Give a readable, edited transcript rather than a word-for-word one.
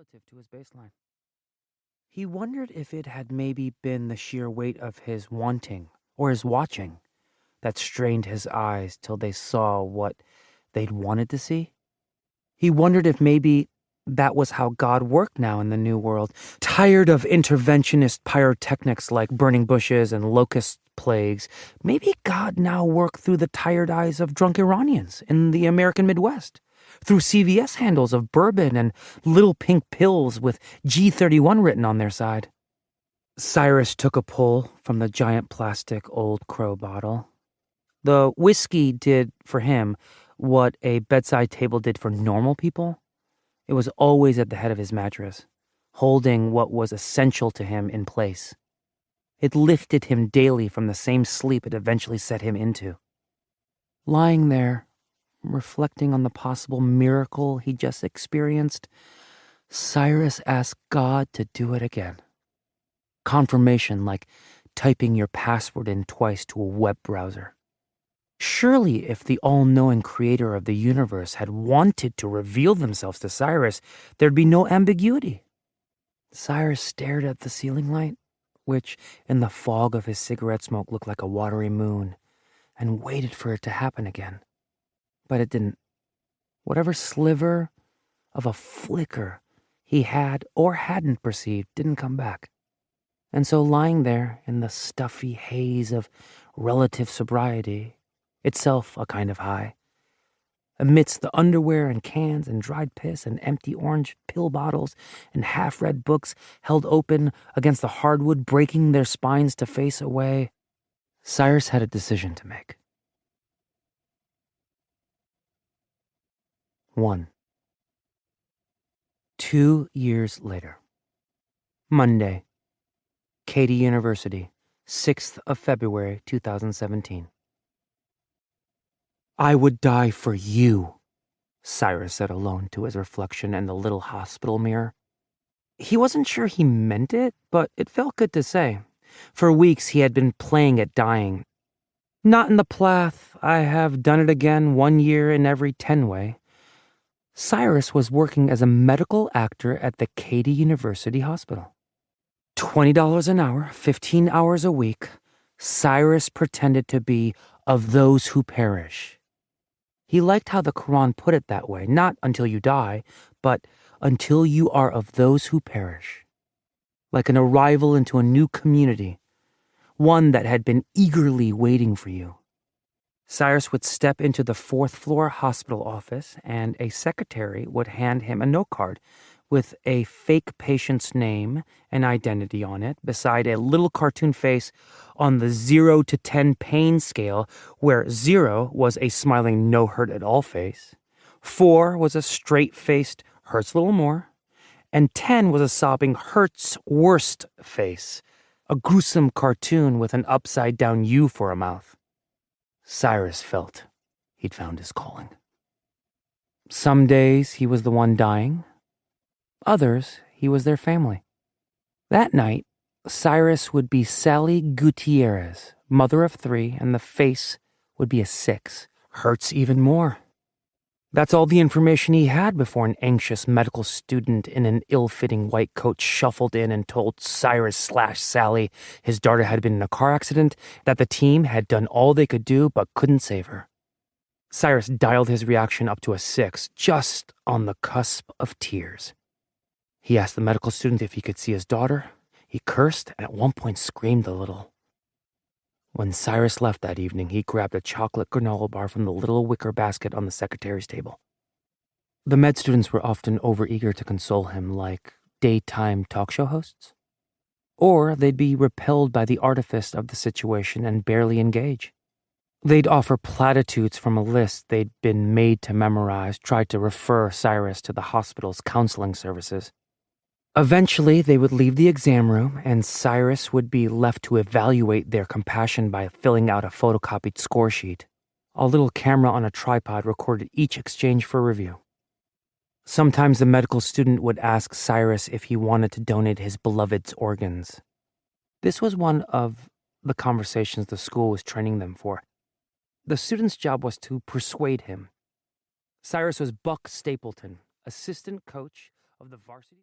relative to his baseline. He wondered if it had maybe been the sheer weight of his wanting or his watching that strained his eyes till they saw what they'd wanted to see. He wondered if maybe that was how God worked now in the New World, tired of interventionist pyrotechnics like burning bushes and locust plagues. Maybe God now worked through the tired eyes of drunk Iranians in the American Midwest, through CVS handles of bourbon and little pink pills with G31 written on their side. Cyrus took a pull from the giant plastic Old Crow bottle. The whiskey did for him what a bedside table did for normal people. It was always at the head of his mattress, holding what was essential to him in place. It lifted him daily from the same sleep it eventually set him into. Lying there, reflecting on the possible miracle he just experienced, Cyrus asked God to do it again. Confirmation like typing your password in twice to a web browser. Surely, if the all-knowing creator of the universe had wanted to reveal themselves to Cyrus, there'd be no ambiguity. Cyrus stared at the ceiling light, which in the fog of his cigarette smoke looked like a watery moon, and waited for it to happen again. But it didn't. Whatever sliver of a flicker he had or hadn't perceived didn't come back. And so lying there in the stuffy haze of relative sobriety, itself a kind of high, amidst the underwear and cans and dried piss and empty orange pill bottles and half-read books held open against the hardwood, breaking their spines to face away, Cyrus had a decision to make. 1. 2 years later. Monday. Katy University, 6th of February, 2017. I would die for you, Cyrus said alone to his reflection in the little hospital mirror. He wasn't sure he meant it, but it felt good to say. For weeks he had been playing at dying. Not in the Plath, I have done it again 1 year in every 10 way. Cyrus was working as a medical actor at the Katy University Hospital. $20 an hour, 15 hours a week, Cyrus pretended to be of those who perish. He liked how the Quran put it that way, not until you die, but until you are of those who perish. Like an arrival into a new community, one that had been eagerly waiting for you. Cyrus would step into the 4th-floor hospital office, and a secretary would hand him a note card with a fake patient's name and identity on it, beside a little cartoon face on the 0 to 10 pain scale, where 0 was a smiling no hurt at all face, 4 was a straight-faced hurts a little more, and 10 was a sobbing hurts worst face, a gruesome cartoon with an upside-down U for a mouth. Cyrus felt he'd found his calling. Some days he was the one dying. Others, he was their family. That night, Cyrus would be Sally Gutierrez, mother of 3, and the face would be a 6. Hurts even more. That's all the information he had before an anxious medical student in an ill-fitting white coat shuffled in and told Cyrus/Sally his daughter had been in a car accident, that the team had done all they could do but couldn't save her. Cyrus dialed his reaction up to a 6, just on the cusp of tears. He asked the medical student if he could see his daughter. He cursed and at one point screamed a little. When Cyrus left that evening, he grabbed a chocolate granola bar from the little wicker basket on the secretary's table. The med students were often overeager to console him like daytime talk show hosts. Or they'd be repelled by the artifice of the situation and barely engage. They'd offer platitudes from a list they'd been made to memorize, try to refer Cyrus to the hospital's counseling services. Eventually, they would leave the exam room, and Cyrus would be left to evaluate their compassion by filling out a photocopied score sheet. A little camera on a tripod recorded each exchange for review. Sometimes the medical student would ask Cyrus if he wanted to donate his beloved's organs. This was one of the conversations the school was training them for. The student's job was to persuade him. Cyrus was Buck Stapleton, assistant coach of the varsity.